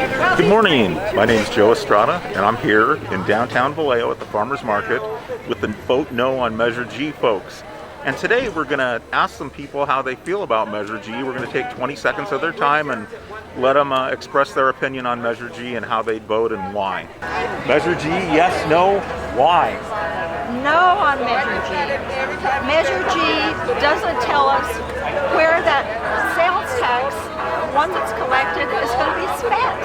Good morning. My name is Joe Estrada, and I'm here in downtown Vallejo at the Farmers Market with the Vote No on Measure G folks. And today we're going to ask some people how they feel about Measure G. We're going to take 20 seconds of their time and let them express their opinion on Measure G and how they'd vote and why. Measure G, yes, no, why? No on Measure G. Measure G doesn't tell us where that sales tax, once it's collected, is going to be spent.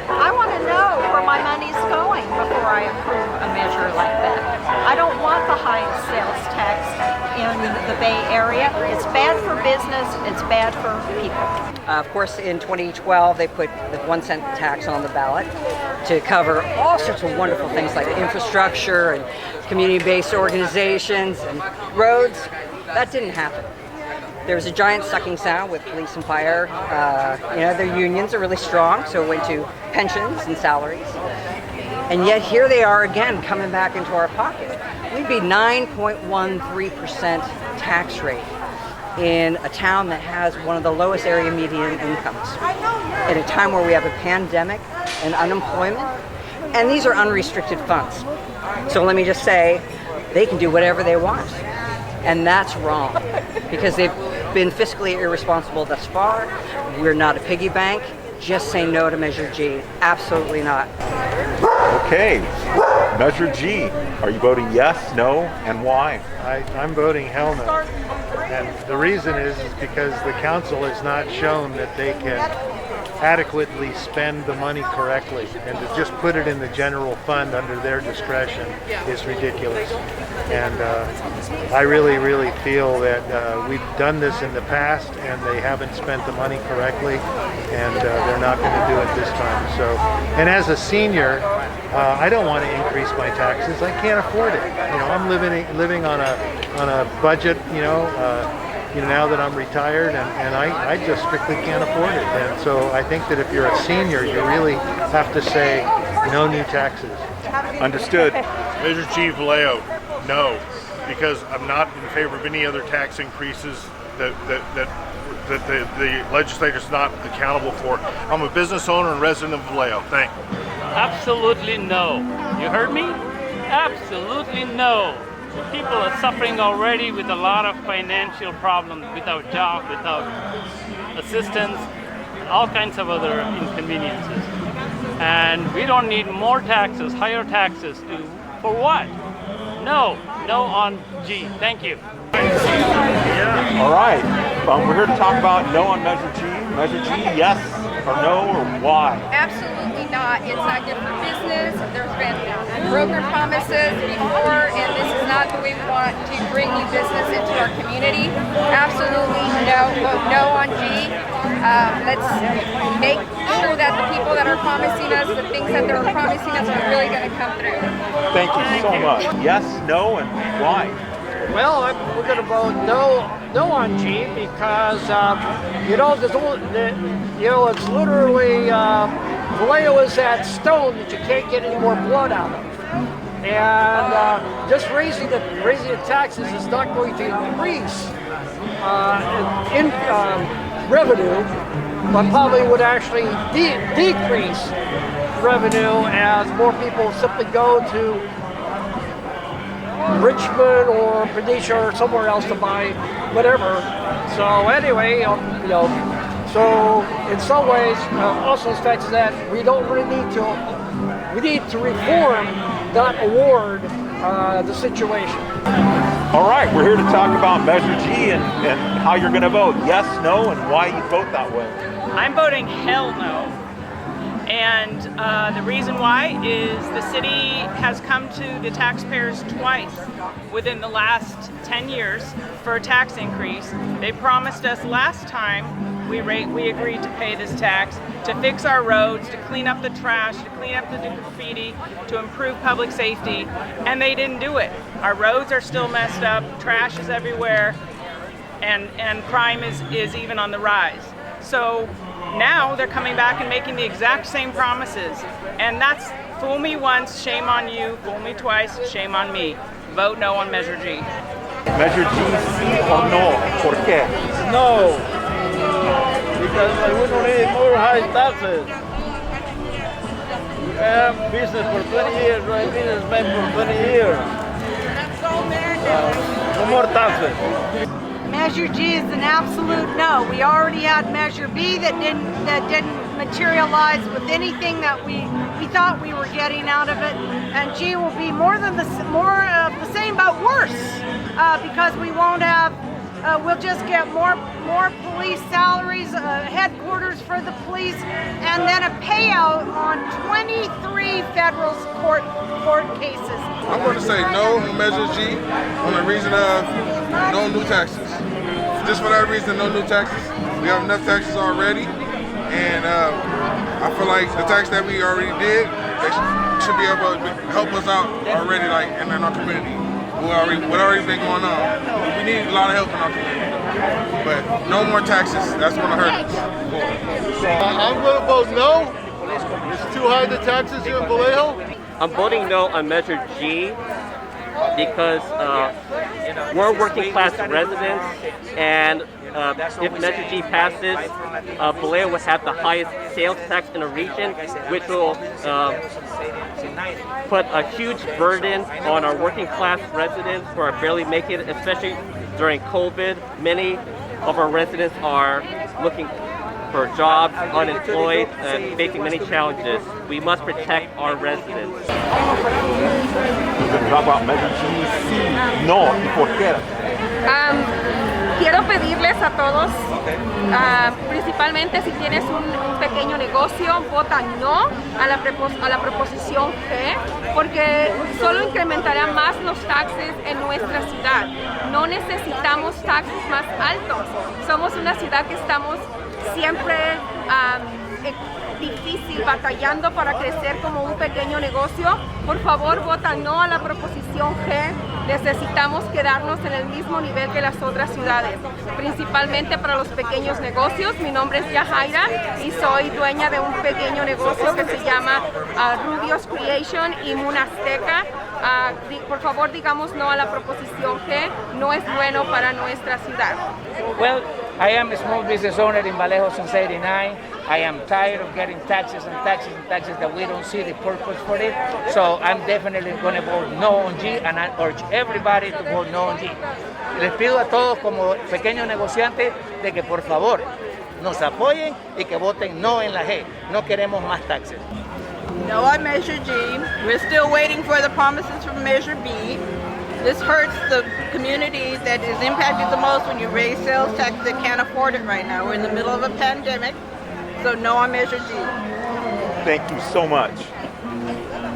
I want to know where my money's going before I approve a measure like that. I don't want the highest sales tax in the Bay Area. It's bad for business, it's bad for people. Of course, in 2012, they put the 1 cent tax on the ballot to cover all sorts of wonderful things like infrastructure and community-based organizations and roads. That didn't happen. There was a giant sucking sound with police and fire. Their unions are really strong, so it went to pensions and salaries. And yet here they are again coming back into our pocket. We'd be 9.13% tax rate in a town that has one of the lowest area median incomes. At a time where we have a pandemic and unemployment, and these are unrestricted funds. So let me just say, they can do whatever they want. And that's wrong, because they've been fiscally irresponsible thus far. We're not a piggy bank. Just say no to Measure G. Absolutely not. Okay, Measure G. Are you voting yes, no, and why? I'm voting hell no. And the reason is because the council has not shown that they can adequately spend the money correctly, and to just put it in the general fund under their discretion is ridiculous. And I really feel that we've done this in the past and they haven't spent the money correctly, and they're not going to do it this time. So, and as a senior, I don't want to increase my taxes. I can't afford it. I'm living on a budget. Now that I'm retired, and I just strictly can't afford it. And so I think that if you're a senior, you really have to say no new taxes. Understood. Measure G, Vallejo, no, because I'm not in favor of any other tax increases that the legislature's not accountable for. I'm a business owner and resident of Vallejo. Thank you. Absolutely no. You heard me? Absolutely no. People are suffering already with a lot of financial problems, without job, without assistance, all kinds of other inconveniences. And we don't need more taxes, higher taxes for what? No on G. Thank you. All right, we're here to talk about no on Measure G. Measure G, yes or no, or why? Absolutely not. It's not good for business. There's been broken promises before, and this is not the way we want to bring new business into our community. Absolutely no. Vote no on G. Let's make sure that the people that are promising us the things that they're promising us are really going to come through. Thank you so much. Yes, no, and why? Well, we're going to vote no on G because it's literally Vallejo is that stone that you can't get any more blood out of, and just raising the taxes is not going to increase revenue, but probably would actually decrease revenue as more people simply go to Richmond or Benicia or somewhere else to buy whatever. So anyway, so in some ways, also the fact that we don't really need to reform, not award the situation. All right, we're here to talk about Measure G and how you're going to vote. Yes, no, and why you vote that way. I'm voting hell no. And the reason why is the city has come to the taxpayers twice within the last 10 years for a tax increase. They promised us last time we agreed to pay this tax to fix our roads, to clean up the trash, to clean up the graffiti, to improve public safety, and they didn't do it. Our roads are still messed up, trash is everywhere, and crime is even on the rise. So now they're coming back and making the exact same promises. And that's fool me once, shame on you, fool me twice, shame on me. Vote no on Measure G. Measure G, sí o no? ¿Por qué? No, because we don't need more high taxes. I'm business for 20 years. I'm businessman for 20 years. No more taxes. Measure G is an absolute no. We already had Measure B that didn't materialize with anything that we thought we were getting out of it, and G will be more of the same but worse because we won't have. We'll just get more police salaries, headquarters for the police, and then a payout on 23 federal court cases. I'm going to say no on Measure G on the reason of no new taxes. Just for that reason, no new taxes. We have enough taxes already, and I feel like the tax that we already did, they should be able to help us out already, like in our community. What already been going on. We need a lot of help in our community. But no more taxes. That's going to hurt us. I'm going to vote no. It's too high the taxes here in Vallejo. I'm voting no on Measure G because we're working class residents, and if Measure G passes, Vallejo would have the highest sales tax in the region, which will put a huge burden on our working class residents who are barely making it, especially during COVID. Many of our residents are looking for jobs, unemployed, and facing many challenges. We must protect our residents. We're going to talk about Measure G, sí, no, y por qué. Quiero pedirles a todos, principalmente si tienes un pequeño negocio, vota no a la proposición G, porque solo incrementará más los taxes en nuestra ciudad. No necesitamos taxes más altos. Somos una ciudad que estamos siempre difícil, batallando para crecer como un pequeño negocio. Por favor, vota no a la proposición G. Necesitamos quedarnos en el mismo nivel que las otras ciudades, principalmente para los pequeños negocios. Mi nombre es Yajaira y soy dueña de un pequeño negocio que se llama Rubio's Creation y Munazteca. Por favor, digamos no a la proposición G. No es bueno para nuestra ciudad. Well, I am a small business owner in Vallejo since '89. I am tired of getting taxes and taxes and taxes that we don't see the purpose for it. So I'm definitely going to vote no on G, and I urge everybody to vote no on G. Les pido a todos como pequeños negociantes de que por favor nos apoyen y que voten no en la G. No queremos más taxes. No on Measure G. We're still waiting for the promises from Measure B. This hurts the community that is impacted the most when you raise sales tax that can't afford it right now. We're in the middle of a pandemic, so no on Measure G. Thank you so much.